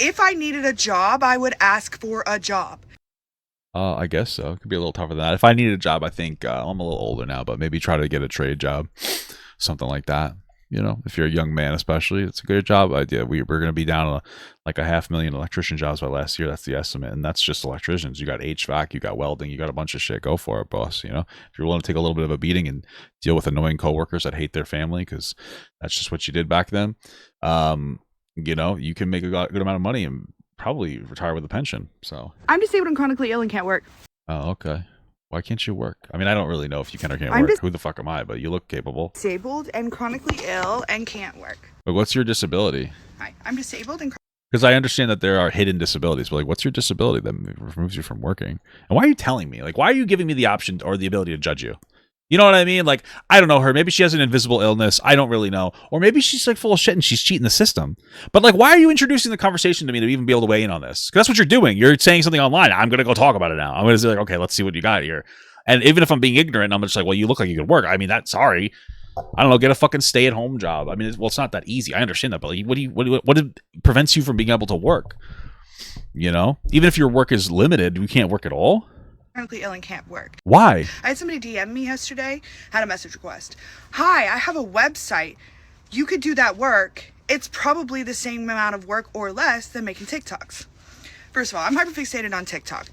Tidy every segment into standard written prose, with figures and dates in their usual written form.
If I needed a job, I would ask for a job. I guess so. It could be a little tougher than that. If I needed a job, I think I'm a little older now, but maybe try to get a trade job, something like that. You know, if you're a young man, especially, it's a good job idea. We're going to be down to like 500,000 electrician jobs by last year. That's the estimate, and that's just electricians. You got HVAC, you got welding, you got a bunch of shit. Go for it, boss. You know, if you're willing to take a little bit of a beating and deal with annoying coworkers that hate their family because that's just what you did back then, you know, you can make a good amount of money and probably retire with a pension. So I'm disabled and chronically ill and can't work. oh, okay. Why can't you work? I mean, I don't really know if you can or can't work. Who the fuck am I? But you look capable. Disabled and chronically ill and can't work. But what's your disability? Hi, I'm disabled and because I understand that there are hidden disabilities, but like, what's your disability that removes you from working? And why are you telling me? Like, why are you giving me the option or the ability to judge you? You know what I mean? Like, I don't know her. Maybe she has an invisible illness. I don't really know. Or maybe she's like full of shit and she's cheating the system. But like, why are you introducing the conversation to me to even be able to weigh in on this? Because that's what you're doing. You're saying something online. I'm going to go talk about it now. I'm going to say like, okay, let's see what you got here. And even if I'm being ignorant, I'm just like, well, you look like you could work. I mean, sorry. I don't know. Get a fucking stay-at-home job. I mean, it's not that easy. I understand that, but like, what prevents you from being able to work? You know, even if your work is limited, you can't work at all. Chronically ill and can't work. Why? I had somebody DM me yesterday, had a message request. Hi, I have a website. You could do that work. It's probably the same amount of work or less than making TikToks. First of all, I'm hyperfixated on TikTok.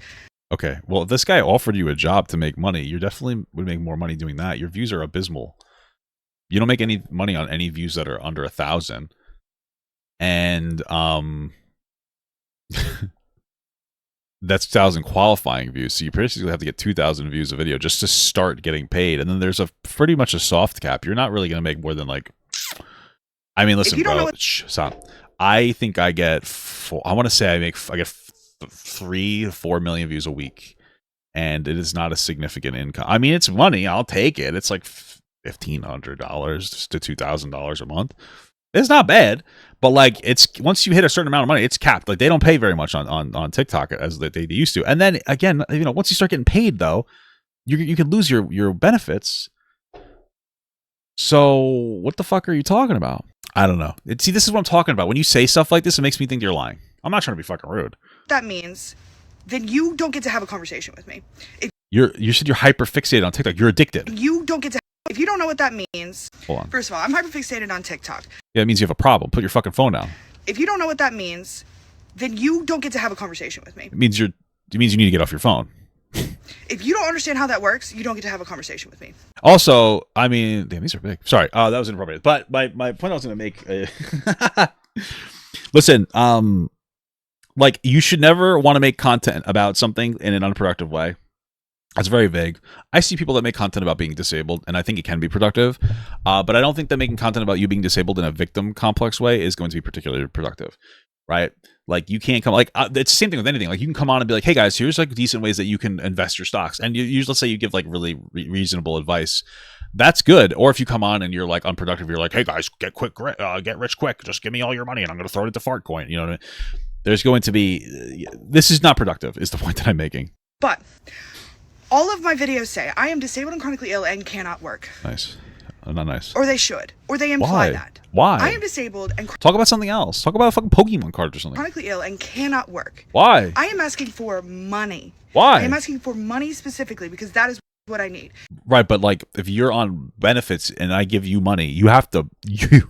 Okay, well, if this guy offered you a job to make money, you definitely would make more money doing that. Your views are abysmal. You don't make any money on any views that are under 1,000. And that's 1,000 qualifying views. So you basically have to get 2,000 views a video just to start getting paid. And then there's a pretty much a soft cap. You're not really going to make more than like, I mean, listen, bro, stop. I think I get, I want to say I get 3 to 4 million views a week. And it is not a significant income. I mean, it's money. I'll take it. It's like $1,500 to $2,000 a month. It's not bad, but like it's once you hit a certain amount of money, it's capped. Like they don't pay very much on TikTok as they used to. And then again, you know, once you start getting paid though, you can lose your benefits. So what the fuck are you talking about? I don't know. See, this is what I'm talking about. When you say stuff like this, it makes me think you're lying. I'm not trying to be fucking rude. That means then you don't get to have a conversation with me. You said you're hyper fixated on TikTok. You're addicted. You don't get to. If you don't know what that means, hold on. First of all, I'm hyperfixated on TikTok. Yeah, it means you have a problem. Put your fucking phone down. If you don't know what that means, then you don't get to have a conversation with me. It means you need to get off your phone. If you don't understand how that works, you don't get to have a conversation with me. Also, I mean, damn, these are big. Sorry, that was inappropriate. But my point I was going to make. Listen, like you should never want to make content about something in an unproductive way. That's very vague. I see people that make content about being disabled, and I think it can be productive. But I don't think that making content about you being disabled in a victim complex way is going to be particularly productive, right? Like you can't come like it's the same thing with anything. Like you can come on and be like, "Hey guys, here's like decent ways that you can invest your stocks," and let's say you give like really reasonable advice. That's good. Or if you come on and you're like unproductive, you're like, "Hey guys, get rich quick. Just give me all your money, and I'm going to throw it at the fart coin." You know what I mean? There's going to be this is not productive. Is the point that I'm making? But all of my videos say I am disabled and chronically ill and cannot work. Nice. Not nice. Or they should. Or they imply that. Why? I am disabled and talk about something else. Talk about a fucking Pokemon card or something. Chronically ill and cannot work. Why? I am asking for money. Why? I am asking for money specifically because that is what I need. Right, but like if you're on benefits and I give you money, you have to you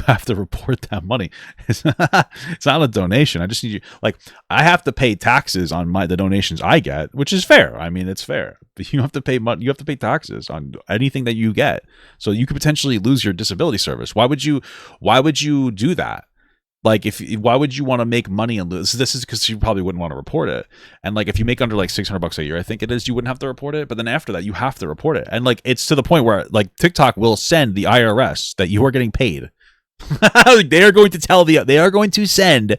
have to report that money. It's not a donation. I just need you like I have to pay taxes on the donations I get, which is fair. I mean, it's fair. But you have to pay money. You have to pay taxes on anything that you get. So you could potentially lose your disability service. Why would you do that? Like, why would you want to make money and lose? This is because you probably wouldn't want to report it. And like, if you make under like $600 a year, I think it is, you wouldn't have to report it. But then after that, you have to report it. And like, it's to the point where like TikTok will send the IRS that you are getting paid. Like, they are going to send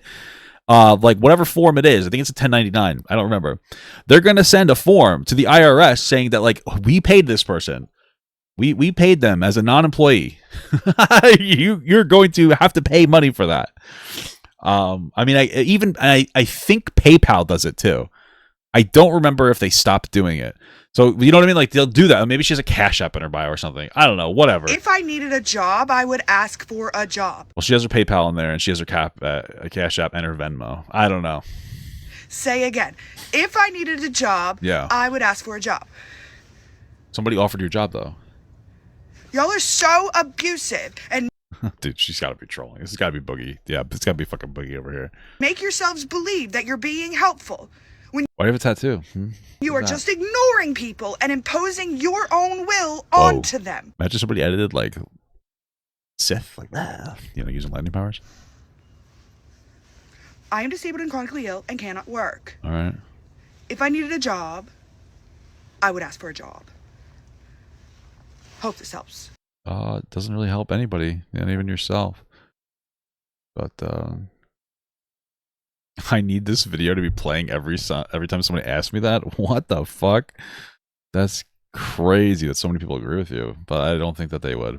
like whatever form it is. I think it's a 1099. I don't remember. They're going to send a form to the IRS saying that like, we paid this person. We paid them as a non-employee. You're going to have to pay money for that. I mean, I think PayPal does it too. I don't remember if they stopped doing it. So you know what I mean? Like they'll do that. Maybe she has a Cash App in her bio or something. I don't know. Whatever. If I needed a job, I would ask for a job. Well, she has her PayPal in there, and she has her Cash App and her Venmo. I don't know. Say again. If I needed a job, Yeah. I would ask for a job. Somebody offered you a job though. Y'all are so abusive and Dude, she's got to be trolling. This has got to be Boogie. Yeah, it's got to be fucking Boogie over here. make yourselves believe that you're being helpful when Why do you have a tattoo? you are What's that? just ignoring people and imposing your own will onto them. Imagine somebody edited like Sith, like that. You know, using lightning powers. I am disabled and chronically ill and cannot work. All right. If I needed a job, I would ask for a job. Hope this helps. It doesn't really help anybody, not even yourself. But I need this video to be playing every time somebody asks me that. What the fuck? That's crazy that so many people agree with you, but I don't think that they would.